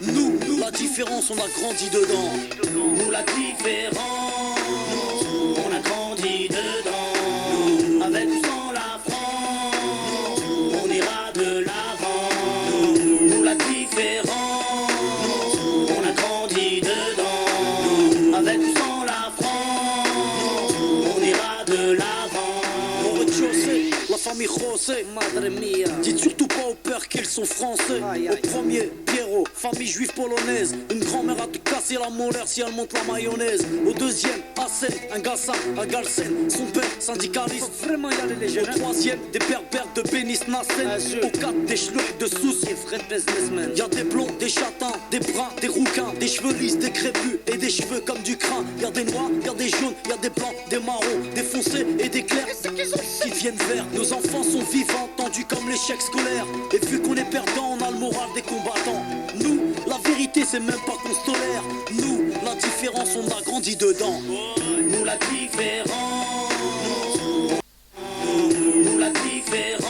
Nous, la différence, on a grandi dedans. Nous la différence, on a grandi dedans. Avec ou sans la France, on ira de l'avant. Nous la différence, on a grandi dedans. Avec ou sans la France, on ira de l'avant. Au rez-de-chaussée, la famille José, madre mia. Dites surtout pas au père qu'ils sont français. Au premier, Pierrot, famille juive polonaise. Une grand-mère a te casser la molaire si elle monte la mayonnaise. Au deuxième, Hassen, un Gassan, un Galsen. Son père, syndicaliste. Faut vraiment y aller les jeunes. Au troisième, des berbères de Bénis Nassen. Au quatre, des chlouettes de Sousse. Y'a des blonds, des châtains, des bruns, des rouquins, des cheveux lisses, des crépus et des cheveux comme du crin. Y'a des noirs, y'a des jaunes, y'a des blancs, des marrons, des foncés et des clairs. Qui viennent verts. Nos enfants sont vivants, tendus comme l'échec scolaire. Et vu qu'on est perdant, on a le moral des combattants. Nous, la vérité, c'est même pas qu'on se tolère. Nous, la différence, on a grandi dedans. Nous la différence, nous la différence,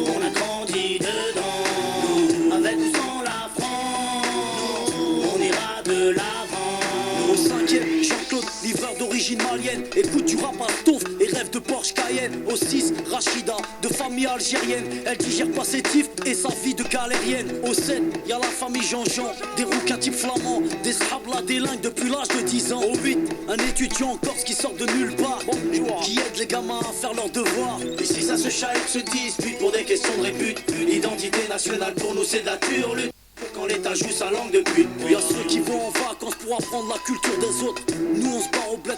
on a grandi dedans. Avec ou sans la France, on ira de l'avant. Au cinquième, Jean-Claude, livreur d'origine malienne. Écoute du rap à Stouff et rêve de Porsche Cayenne. Au 6, Rachida, de famille algérienne. Elle digère pas ses tifs et sa vie de galérienne. Au 7, y'a la famille Jean-Jean, des rouquins type flamands, des scrablas délingues depuis l'âge de 10 ans. Au 8, un étudiant en Corse qui sort de nulle part, qui aide les gamins à faire leurs devoirs. Et si ça se chahute, se dispute pour des questions de répute. L'identité nationale pour nous c'est de la turlute. Quand l'État joue sa langue de pute. Y'a ceux qui vont en vacances pour apprendre la culture des autres. Nous on se bat au bled